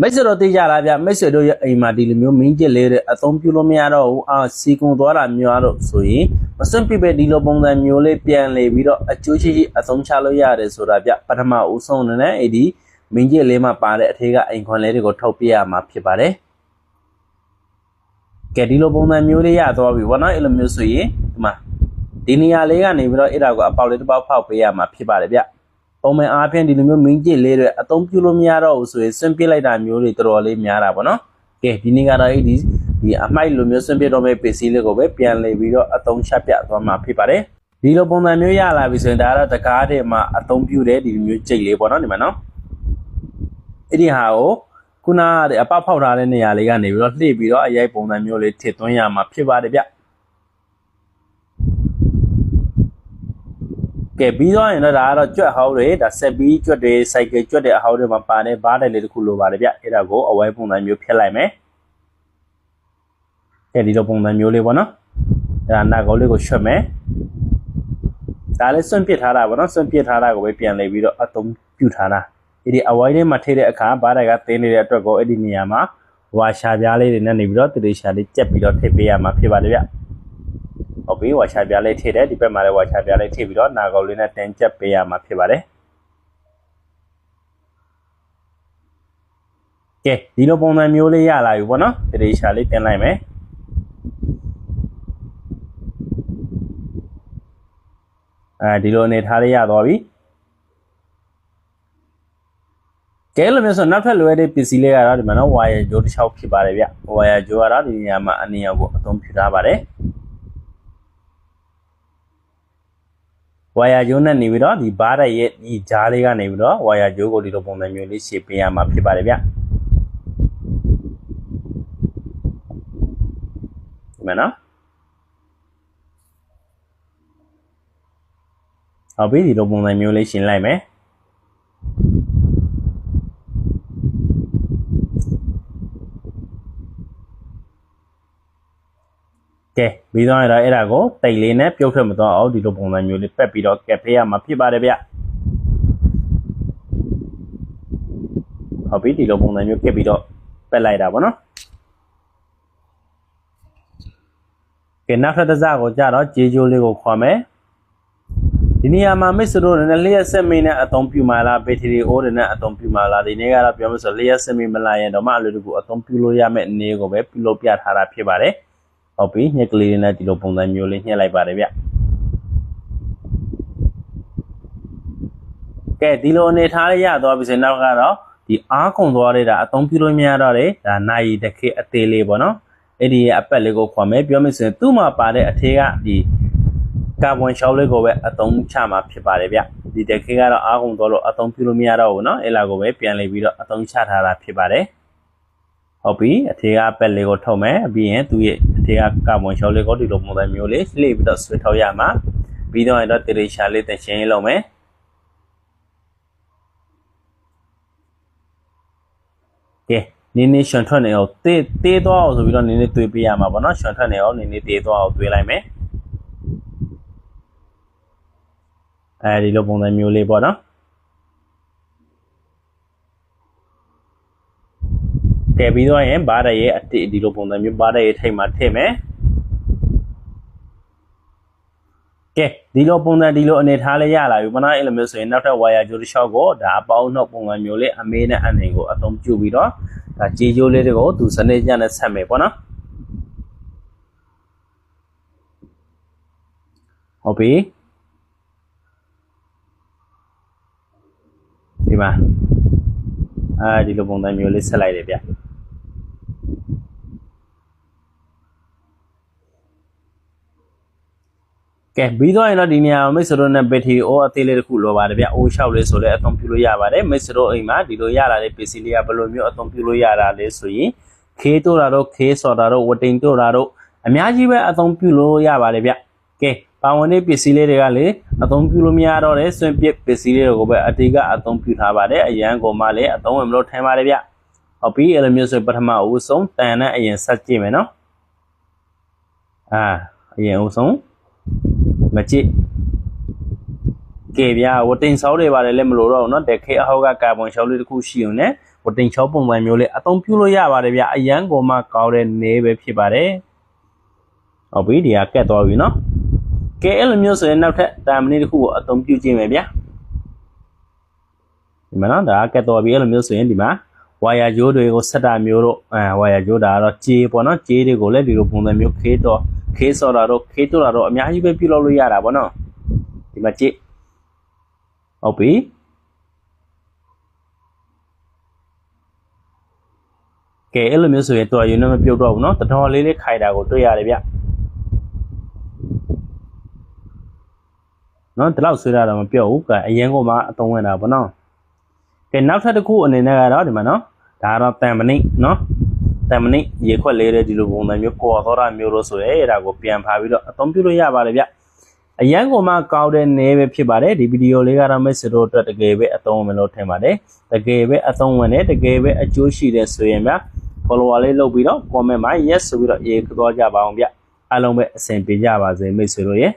မိတ်ဆွေတို့သိကြလားဗျမိတ်ဆွေတို့ရဲ့အိမ်မှာဒီလိုမျိုးမင်းကျစ်လေးတွေအသုံးပြုလို့မရတော့ဘူးစီကုံသွားတာမျိုးတော့ဆိုရင်မစွန့်ပြစ်ပဲဒီလိုပုံစံမျိုးလေးပြန်လေပြီးတော့အကျိုးရှိရှိအသုံးချလို့ရတယ်ဆိုတာဗျပထမဦးဆုံးနဲ့အဲ့ဒီမင်းကျစ်လေးမှာပါတဲ့အထက်ကအိမ်ခွန်လေးတွေကိုထုတ်ပြရမှာဖြစ်ပါတယ်ကဲဒီလိုပုံစံမျိုးလေးရသွားပြီဘောနော်အဲ့လိုမျိုးဆိုရင်ဒီမှာဒီနေရာလေးကနေပြီးတော့အဲ့ဒါကိုအပေါက်လေးတစ်ပေါက်ဖောက်ပေးရမှာဖြစ်ပါတယ်ဗျပုံမှန်အားဖြင့်ဒီလိုမျိုးမင်းကျစ်လေးတွေအသုံးပြုလို့မရတော့ဘူးဆိုရင်စွန့်ပစ်လိုက်တာမျိုးတွေတော်တော်လေးများတာပေါ့နော်ကဲဒီနေ့ကတော့ဒီအမိုက်လိုမျိုးစွန့်ပစ်တော့မဲ့ပစ္စည်းလေးကိုပဲပြန်လေပြီးတော့အသုံးချပြသွားမှာဖြစ်ပါတယ်ဒီလိုပုံစံမျိုးရလာပြီဆိုရင်ဒါကတော့တကားတွေမှာအသုံးပြုတဲ့ဒီလိုမျိုးကြိတ်လေးပေါ့နော်ဒီမှာနော်အဲ့ဒီဟာကိုခုနကအပေါက်ဖောက်ထားတဲ့နေရာလေးကနေပြီးတော့လှည့်ပြီးတော့အရိုက်ပုံစံမျိုးလေးထည့်သွင်းရမှာဖြစ်ပါတယ်ဗျကဲပြီးတော့ရင်တော့ဒါကတော့ကြွက်ဟောင်းတွေဒါဆက်ပြီးကြွက်တွေစိုက်ကယ်ကြွက်တဲ့အဟောင်းတွေမှာပါတဲ့ဘားတယ်လေးတစ်ခုလိုပါတယ်ဗျအဲ့ဒါကိုအဝဲပုံစံမျိုးဖြတ်လိုက်မယ်ကဲဒီလိုပုံစံမျိုးလေးပေါ့နော်အဲ့ဒါနာကောလေးကိုရွှတ်မယ်ဒါလည်းစွန့်ပစ်ထားတာပေါ့နော်စွန့်ပစ်ထားတာကိုပဲပြန်လေပြီးတော့အသုံးပြုထားတာအဲ့ဒီအဝိုင်းလေးမှာထည့်တဲ့အခါဘားတွေကတင်းနေတဲ့အတွက်ကိုအဲ့ဒီနေရာမှာဝါရှာပြားလေးတွေနဲ့နေပြီးတော့တရေရှာလေးကြက်ပြီးတော့ထည့်ပေးရမှာဖြစ်ပါတယ်ဗျဟုတ်ပြီဝါချပြားလေးထည့်တယ်ဒီဘက်မှာလည်းဝါချပြားလေးထည့်ပြီးတော့နာကောက်လေးနဲ့တင်ကျက်ပေးရမှာဖြစ်ပါတယ်ကဲဒီလိုပုံစံမျိုးလေးရလာပြီပေါ့နော်တရေရှာလေးတင်လိုက်မယ်ဒီလိုအနေထားလေးရသွားပြီကဲလို့မျိုးဆိုနောက်ထပ်လွယ်တဲ့ပစ္စည်းလေးကတော့ဒီမှာနော်ဝါယာကြိုးတစ်ချောင်းဖြစ်ပါတယ်ဗျဝါယာကြိုးကတော့ဒီနေရာမှာအနည်းအောင်ကိုအသုံးပြုထားပါတယ်ဝါယာကြိုးနဲ့နေပြီးတော့ဒီဘားတဲ့ရဲ့ဒီဂျားလေးကနေပြီးတော့ဝါယာကြိုးကိုဒီလိုပုံစံမျိုးလေးရှင်းပေးရမှာဖြစ်ပါတယ်ဗျဒီမှာနော်ဟုတ်ပြီဒီလိုပုံစံမျိုးလေးရှင်းလိုက်မယ်ကဲပြီးတော့အဲ့ဒါကိုတိတ်လေးနဲ့ပြုတ်ထွက်မသွားအောင်ဒီလိုပုံစံမျိုးလေးပက်ပြီးတော့ကက်ပေးရမှာဖြစ်ပါတယ်ဗျဟုတ်ပြီဒီလိုပုံစံမျိုးကက်ပြီးတော့ပက်လိုက်တာပေါ့နော်ကဲနောက်ထပ်တစ်စကိုကြတော့ကြေးကျိုးလေးကိုခွာမယ်ဒီနေရာမှာမိတ်ဆွေတို့လည်းလျှက်ဆက်မင်းနဲ့အသုံးပြုမှာလားဘက်ထရီအိုးတွေနဲ့အသုံးပြုမှာလားဒီနေ့ကတော့ပြောမလို့ဆိုလျှက်ဆက်မင်းမလာရင်တော့မှအလိုတကူအသုံးပြုလို့ရမယ့်အနေကိုပဲပြုလုပ်ပြထားတာဖြစ်ပါတယ်ဟုတ်ပြီညက်ကလေးနဲ့ဒီလိုပုံစံမျိုးလေးညှက်လိုက်ပါတယ်ဗျကဲဒီလိုအနေထားလေးရသွားပြီဆိုရင်နောက်ကတော့ဒီအားကုန်သွားတဲ့ဒါအသုံးပြုလို့မရတော့တဲ့ဒါနိုင်တခေအသေးလေးပေါ့နော်အဲ့ဒီအပတ်လေးကိုခွာမယ်ပြောမယ်ဆိုရင်သူ့မှာပါတဲ့အထက်ကဒီကာဗွန်ရှောက်လေးကိုပဲအသုံးချမှာဖြစ်ပါတယ်ဗျဒီတခေကတော့အားကုန်သွားလို့အသုံးပြုလို့မရတော့ဘူးเนาะအဲ့လာကိုပဲပြန်လေပြီးတော့အသုံးချထားတာဖြစ်ပါတယ်ဟုတ်ပြီအထက်ကပက်လေးကိုထုတ်မယ်ပြီးရင်သူ့ရဲ့အထက်ကကာဗွန်ရှောက်လေးကိုဒီလိုပုံစံမျိုးလေးလှည့်ပြီးတော့ဆွဲထုတ်ရမှာပြီးတော့ရင်တော့တရေရှာလေးတရှင်းလုပ်မယ်ကဲနင်းနေရှွန်ထွက်နေအောင်တေးသွားအောင်ဆိုပြီးတော့နင်းနေတွေးပေးရမှာပေါ့နော်ရှွန်ထွက်နေအောင်နင်းနေတေးသွားအောင်တွေးလိုက်မယ်အဲဒီလိုပုံစံမျိုးလေးပေါ့နော်ကဲပြီးတော့ရင်ဘားရရဲ့အတိဒီလိုပုံစံမျိုးဘားရရဲ့ထိတ်မှာထည့်မယ်ကဲဒီလိုပုံစံဒီလိုအနေထားလေးရလာပြီမနာအဲ့လိုမျိုးဆိုရင်နောက်ထပ်ဝါယာကြိုးတစ်လျှောက်ကိုဒါအပေါင်းနှုတ်ပုံစံမျိုးလေးအမေးနဲ့အနေကိုအသုံးပြုပြီးတော့ဒါကြေးကျိုးလေးတွေကိုသူစနစ်ကျနဲ့ဆက်မယ်ပေါ့နော်ဟုတ်ပြီဒီမှာဒီလိုပုံစံမျိုးလေးဆက်လိုက်တယ်ဗျကဲပြီးတော့ရင်တော့ဒီနေရာမှာမိတ်ဆွေတို့နဲ့ဘက်ထရီအိုးအသေးလေးတစ်ခုလိုပါတယ်ဗျအိုးလျှောက်လေးဆိုလည်းအသုံးပြုလို့ရပါတယ်မိတ်ဆွေတို့အိမ်မှာဒီလိုရလာတဲ့ပစ္စည်းလေးကဘယ်လိုမျိုးအသုံးပြုလို့ရတာလဲဆိုရင်ခေးတို့တာတို့ခေးစော်တာတို့ဝတိန်တို့တာတို့အများကြီးပဲအသုံးပြုလို့ရပါတယ်ဗျကဲပါဝင်တဲ့ပစ္စည်းလေးတွေကလေအသုံးပြုလို့မရတော့တဲ့စွန့်ပစ်ပစ္စည်းလေးတွေကိုပဲအတေးကအသုံးပြုထားပါတယ်အရန်ကိုမှလည်းအသုံးဝင်မလို့ထိုင်ပါတယ်ဗျဟုတ်ပြီအဲ့လိုမျိုးဆိုပထမဦးဆုံးတန်နဲ့အရင်ဆက်ကြည့်မယ်နော်အရင်ဦးဆုံးမကြည့်ကဲဗျာဝတိန်ဆောက်တွေပါတယ်လည်းမလို့တော့เนาะတခဲအဟောက်ကကာဗွန်ရှောက်လေးတစ်ခုရှိုံနဲ့ ဝတင်ချောပုံစံမျိုးလေးအသုံးပြုလို့ရပါတယ်ဗျအရန်ကိုမှကောင်းတဲ့နေပဲဖြစ်ပါတယ်ဟုတ်ပြီဒီကကက်သွားပြီနော်ကဲအဲ့လိုမျိုးဆိုရင်နောက်ထပ်တာမဏိတစ်ခုကိုအသုံးပြုကြည့်မယ်ဗျဒီမှာနော်ဒါကက်သွားပြီအဲ့လိုမျိုးဆိုရင်ဒီမှာဝါယာကြိုးတွေကိုဆက်တာမျိုးတို့ဝါယာကြိုးဒါကတော့ကြေးပေါ့နော်ကြေးတွေကိုလည်းဒီလိုပုံစံမျိုးခေးစော်တာတို့ခေးတို့တာတို့အများကြီးပဲပြုလုပ်လို့ရတာပေါ့နော်ဒီမှာကြည့်ဟုတ်ပြီကဲအဲ့လိုမျိုးဆိုရင်တော်ရုံနဲ့မပြုတ်တော့ဘူးနော်တတော်လေးခိုင်တာကိုတွေ့ရတယ်ဗျနော်ဒီလောက်ဆွဲတာတော့မပြုတ်ဘူးကအရင်ကမှအသုံးဝင်တာပေါ့နော်ကဲနောက်ထပ်တစ်ခုအနေနဲ့ကတော့ဒီမှာနော်ဒါကတော့တန်မဏိနော်တန်မဏိရေခွက်လေးတဲ့ဒီလိုပုံစံမျိုးပေါ်သောတာမျိုးလို့ဆိုရဲအဲ့ဒါကိုပြန်ဖာပြီးတော့အသုံးပြုလို့ရပါတယ်ဗျအရန်ကိုမှကောင်းတဲ့နေပဲဖြစ်ပါတယ်ဒီဗီဒီယိုလေးကတော့မိတ်ဆွေတို့အတွက်တကယ်ပဲအသုံးဝင်လို့ထင်ပါတယ်တကယ်ပဲအသုံးဝင်တယ်တကယ်ပဲအကျိုးရှိတယ်ဆိုရင်ဗျ follower လေးလုပ်ပြီးတော့ comment မှာ yes ဆိုပြီးတော့ရေးခသွားကြပါအောင်ဗျအားလုံးပဲအဆင်ပြေကြပါစေမိတ်ဆွေတို့ရဲ့